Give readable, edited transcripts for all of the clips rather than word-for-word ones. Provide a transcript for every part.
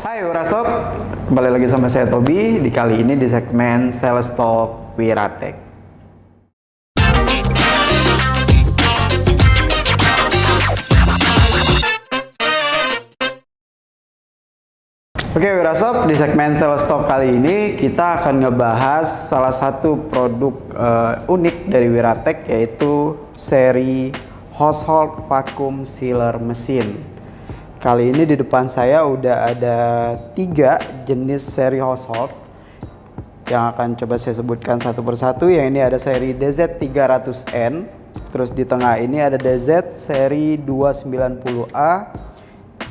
Hai Wirasob, kembali lagi sama saya Tobi. Di kali ini di segmen Sales Talk Wiratek. Oke Wirasob, di segmen Sales Talk kali ini kita akan ngebahas salah satu produk unik dari Wiratek, yaitu seri Household Vacuum Sealer Machine. Kali ini di depan saya udah ada 3 jenis seri household yang akan coba saya sebutkan satu persatu. Yang ini ada seri DZ300N, terus di tengah ini ada DZ seri 290A,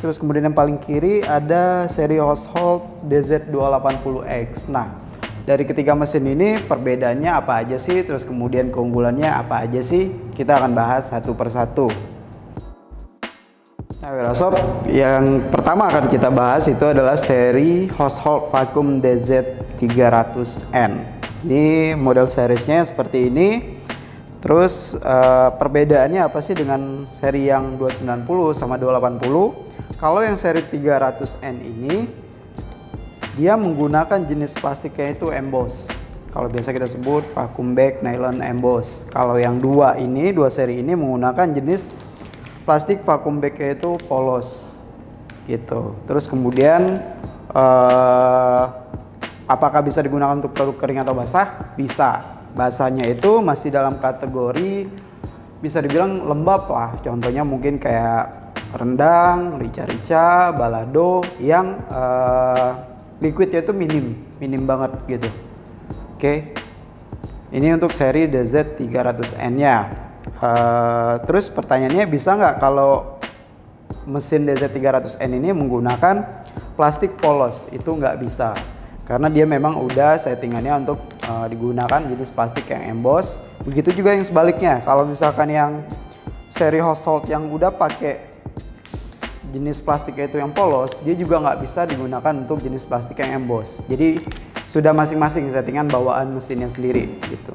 terus kemudian yang paling kiri ada seri household DZ280X. Nah, dari ketiga mesin ini perbedaannya apa aja sih, terus kemudian keunggulannya apa aja sih, kita akan bahas satu persatu. Nah Wirasob, yang pertama akan kita bahas itu adalah seri Household Vacuum DZ300N. Ini model seriesnya seperti ini. Terus perbedaannya apa sih dengan seri yang 290 sama 280? Kalau yang seri 300N ini dia menggunakan jenis plastiknya itu emboss. Kalau biasa kita sebut vacuum bag nylon emboss. Kalau yang dua seri ini menggunakan jenis plastik vacuum bag itu polos gitu. Terus kemudian apakah bisa digunakan untuk produk kering atau basah? Bisa. Basahnya itu masih dalam kategori bisa dibilang lembab lah. Contohnya mungkin kayak rendang, rica-rica, balado yang liquidnya itu minim banget gitu. Oke. Ini untuk seri DZ300N-nya. Terus pertanyaannya, bisa nggak kalau mesin DZ300N ini menggunakan plastik polos? Itu nggak bisa, karena dia memang udah settingannya untuk digunakan jenis plastik yang emboss. Begitu juga yang sebaliknya, kalau misalkan yang seri household yang udah pakai jenis plastiknya itu yang polos, dia juga nggak bisa digunakan untuk jenis plastik yang emboss. Jadi sudah masing-masing settingan bawaan mesinnya sendiri gitu.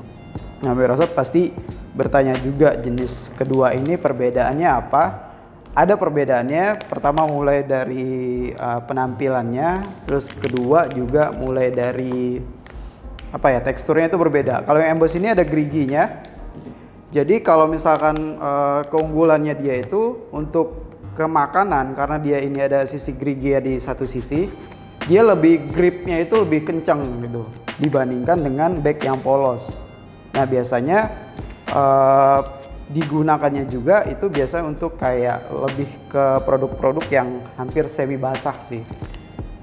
Nah, Wirasob pasti bertanya juga jenis kedua ini perbedaannya apa? Ada perbedaannya. Pertama mulai dari penampilannya, terus kedua juga mulai dari teksturnya itu berbeda. Kalau yang emboss ini ada geriginya. Jadi kalau misalkan keunggulannya dia itu untuk ke makanan, karena dia ini ada sisi gerigi di satu sisi, dia lebih gripnya itu lebih kencang gitu dibandingkan dengan bag yang polos. Nah biasanya digunakannya juga itu biasa untuk kayak lebih ke produk-produk yang hampir semi basah sih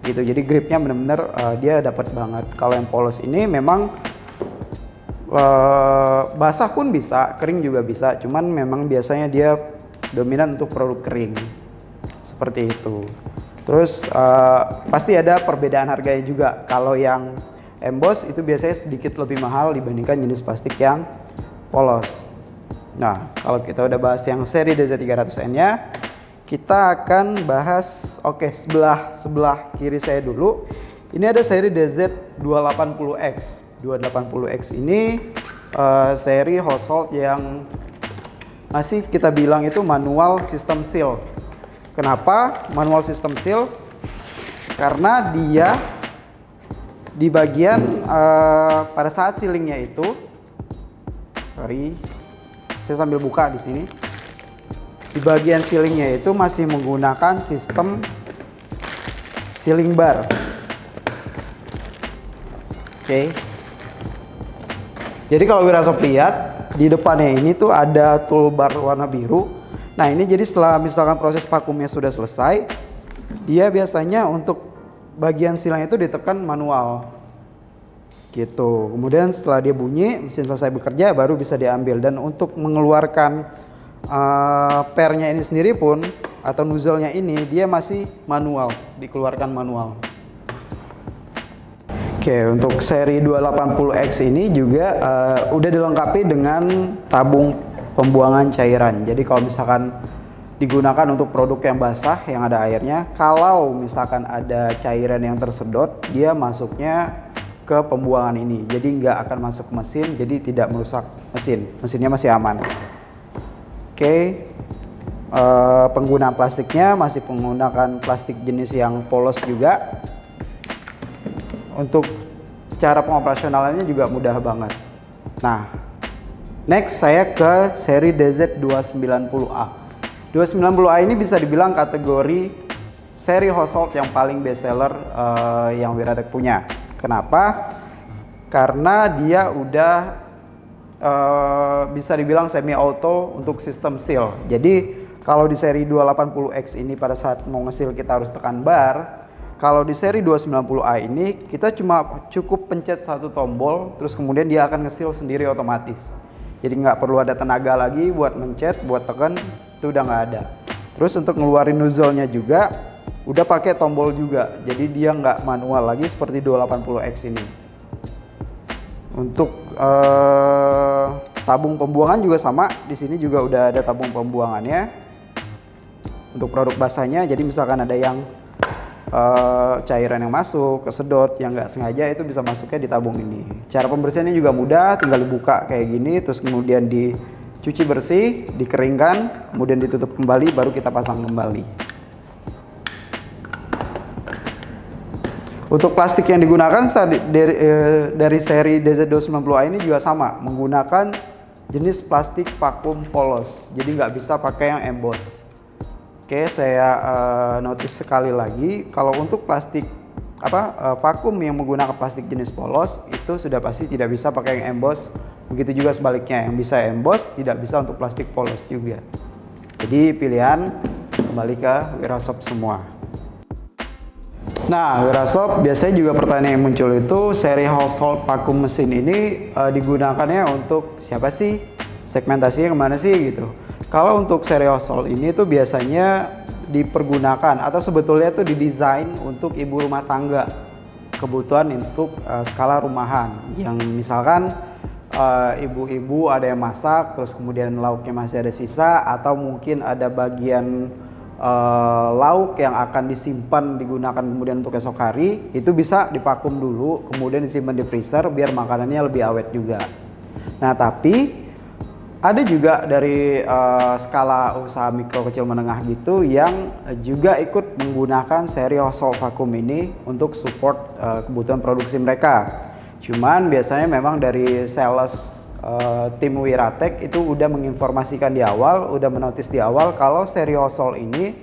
gitu. Jadi gripnya bener-bener dia dapat banget. Kalau yang polos ini memang basah pun bisa, kering juga bisa, cuman memang biasanya dia dominan untuk produk kering seperti itu. Terus pasti ada perbedaan harganya juga. Kalau yang emboss itu biasanya sedikit lebih mahal dibandingkan jenis plastik yang polos. Nah, kalau kita udah bahas yang seri DZ300N-nya, kita akan bahas sebelah kiri saya dulu. Ini ada seri DZ280X. 280X ini seri household yang masih kita bilang itu manual system seal. Kenapa manual system seal? Karena dia di bagian pada saat sealingnya itu, sorry, saya sambil buka di sini. Di bagian sealingnya itu masih menggunakan sistem sealing bar. Oke. Jadi kalau Wirasop lihat di depannya ini tuh ada toolbar warna biru. Nah ini jadi setelah misalkan proses vakumnya sudah selesai, dia biasanya untuk bagian silangnya itu ditekan manual. Gitu. Kemudian setelah dia bunyi, mesin selesai bekerja, baru bisa diambil. Dan untuk mengeluarkan pernya ini sendiri pun atau nozzle-nya ini dia masih manual, dikeluarkan manual. Oke, untuk seri 280X ini juga udah dilengkapi dengan tabung pembuangan cairan. Jadi kalau misalkan digunakan untuk produk yang basah yang ada airnya, kalau misalkan ada cairan yang tersedot, dia masuknya ke pembuangan ini. Jadi nggak akan masuk ke mesin, jadi tidak merusak mesin. Mesinnya masih aman. Oke, penggunaan plastiknya masih menggunakan plastik jenis yang polos juga. Untuk cara pengoperasionalannya juga mudah banget. Nah, next saya ke seri DZ290A. 290A ini bisa dibilang kategori seri household yang paling best seller yang Wiratek punya. Kenapa? Karena dia udah bisa dibilang semi auto untuk sistem seal. Jadi kalau di seri 280X ini pada saat mau nge-seal kita harus tekan bar. Kalau di seri 290A ini kita cuma cukup pencet satu tombol, terus kemudian dia akan nge-seal sendiri otomatis. Jadi nggak perlu ada tenaga lagi buat mencet, buat tekan, itu udah nggak ada. Terus untuk ngeluarin nozzle-nya juga udah pakai tombol juga. Jadi dia nggak manual lagi seperti 280X ini. Untuk tabung pembuangan juga sama, di sini juga udah ada tabung pembuangannya. Untuk produk basahnya, jadi misalkan ada yang cairan yang masuk, kesedot, yang nggak sengaja itu bisa masuknya di tabung ini. Cara pembersihannya juga mudah, tinggal dibuka kayak gini, terus kemudian dicuci bersih, dikeringkan, kemudian ditutup kembali, baru kita pasang kembali. Untuk plastik yang digunakan dari seri DZ290A ini juga sama, menggunakan jenis plastik vakum polos, jadi nggak bisa pakai yang emboss. Oke, saya notice sekali lagi, kalau untuk plastik vakum yang menggunakan plastik jenis polos itu sudah pasti tidak bisa pakai yang emboss. Begitu juga sebaliknya, yang bisa emboss tidak bisa untuk plastik polos juga. Jadi pilihan kembali ke Wirasop semua. Nah, Wirasop biasanya juga pertanyaan yang muncul itu seri household vakum mesin ini digunakannya untuk siapa sih? Segmentasinya kemana sih gitu? Kalau untuk seri household ini tuh biasanya dipergunakan atau sebetulnya tuh didesain untuk ibu rumah tangga, kebutuhan untuk skala rumahan. Yang misalkan ibu-ibu ada yang masak, terus kemudian lauknya masih ada sisa, atau mungkin ada bagian lauk yang akan disimpan digunakan kemudian untuk esok hari, itu bisa divakum dulu kemudian disimpan di freezer biar makanannya lebih awet juga. Nah tapi ada juga dari skala usaha mikro kecil menengah gitu yang juga ikut menggunakan seri household vakum ini untuk support kebutuhan produksi mereka. Cuman biasanya memang dari sales tim Wiratek itu udah menginformasikan di awal, udah menotis di awal kalau seri household ini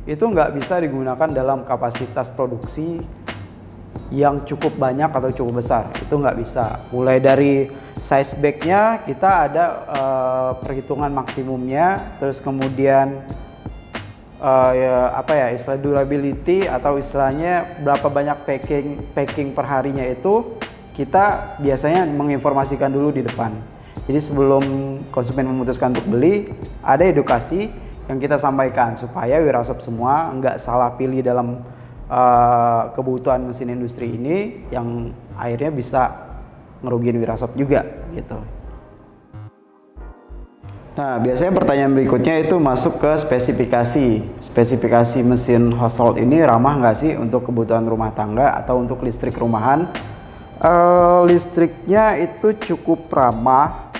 itu nggak bisa digunakan dalam kapasitas produksi yang cukup banyak atau cukup besar, itu nggak bisa. Mulai dari size bagnya kita ada perhitungan maksimumnya, terus kemudian istilah durability atau istilahnya berapa banyak packing per harinya itu kita biasanya menginformasikan dulu di depan. Jadi sebelum konsumen memutuskan untuk beli, ada edukasi yang kita sampaikan supaya Wirasop semua nggak salah pilih dalam kebutuhan mesin industri ini yang akhirnya bisa ngerugiin Wirasop juga gitu. Nah, biasanya pertanyaan berikutnya itu masuk ke spesifikasi. Spesifikasi mesin household ini ramah nggak sih untuk kebutuhan rumah tangga atau untuk listrik rumahan? Listriknya itu cukup ramah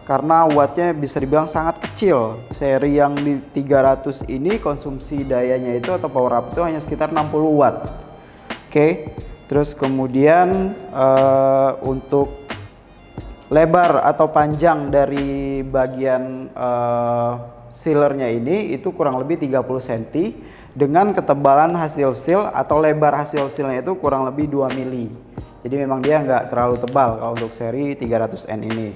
karena wattnya bisa dibilang sangat kecil. Seri yang di 300 ini konsumsi dayanya itu atau power up itu hanya sekitar 60 watt. Oke. Terus kemudian untuk lebar atau panjang dari bagian sealernya ini itu kurang lebih 30 cm dengan ketebalan hasil seal atau lebar hasil sealnya itu kurang lebih 2 mili. Jadi memang dia nggak terlalu tebal kalau untuk seri 300N ini.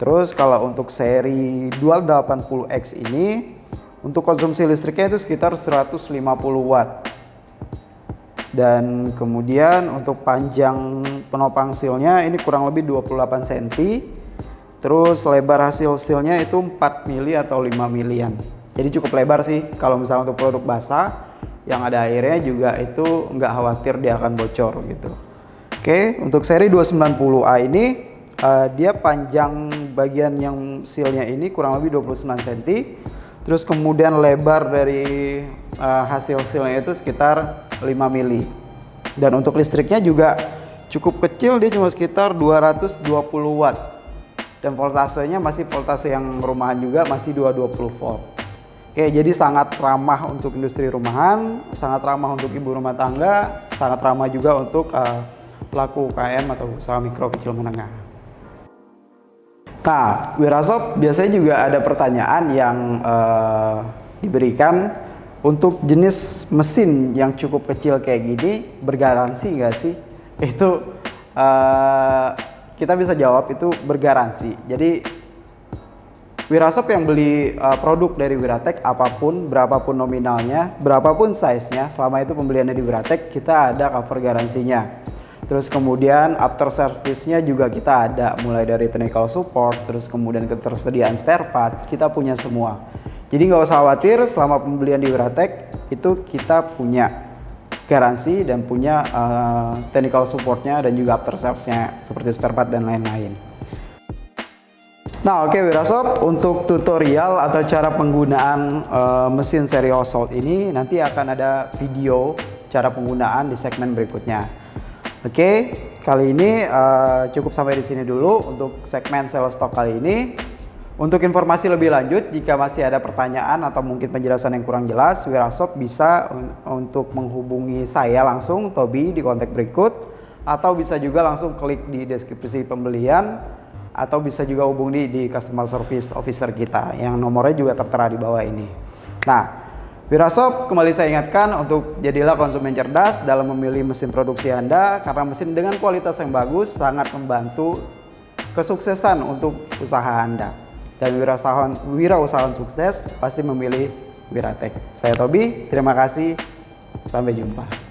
Terus kalau untuk seri Dual 80X ini untuk konsumsi listriknya itu sekitar 150 watt. Dan kemudian untuk panjang penopang sealnya ini kurang lebih 28 cm. Terus lebar hasil sealnya itu 4 mili atau 5 milian. Jadi cukup lebar sih kalau misalnya untuk produk basah yang ada airnya juga itu nggak khawatir dia akan bocor gitu. Oke, untuk seri 290A ini dia panjang bagian yang sealnya ini kurang lebih 29 cm. Terus kemudian lebar dari hasil sealnya itu sekitar 5 mili. Dan untuk listriknya juga cukup kecil, dia cuma sekitar 220 watt. Dan voltasenya masih voltase yang rumahan juga, masih 220 volt. Oke, jadi sangat ramah untuk industri rumahan, sangat ramah untuk ibu rumah tangga, sangat ramah juga untuk pelaku UKM atau usaha mikro kecil menengah. Nah, Wirasoft biasanya juga ada pertanyaan yang diberikan untuk jenis mesin yang cukup kecil kayak gini, bergaransi nggak sih? Itu kita bisa jawab itu bergaransi. Jadi Wirasoft yang beli produk dari Wiratek apapun, berapapun nominalnya, berapapun size-nya, selama itu pembeliannya di Wiratek, kita ada cover garansinya. Terus kemudian after service-nya juga kita ada, mulai dari technical support, terus kemudian ketersediaan spare part, kita punya semua. Jadi nggak usah khawatir, selama pembelian di Wiratek itu kita punya garansi dan punya technical support-nya dan juga after service-nya seperti spare part dan lain-lain. Nah oke, Wirasoft untuk tutorial atau cara penggunaan mesin seri Oswald ini nanti akan ada video cara penggunaan di segmen berikutnya. Oke, kali ini cukup sampai di sini dulu untuk segmen sales stock kali ini. Untuk informasi lebih lanjut, jika masih ada pertanyaan atau mungkin penjelasan yang kurang jelas, Wirasoft bisa untuk menghubungi saya langsung, Tobi, di kontak berikut, atau bisa juga langsung klik di deskripsi pembelian, atau bisa juga hubungi di customer service officer kita yang nomornya juga tertera di bawah ini. Nah, Wirasoft kembali saya ingatkan untuk jadilah konsumen cerdas dalam memilih mesin produksi Anda, karena mesin dengan kualitas yang bagus sangat membantu kesuksesan untuk usaha Anda. Dan wirausahawan sukses pasti memilih Wiratek. Saya Tobi, terima kasih, sampai jumpa.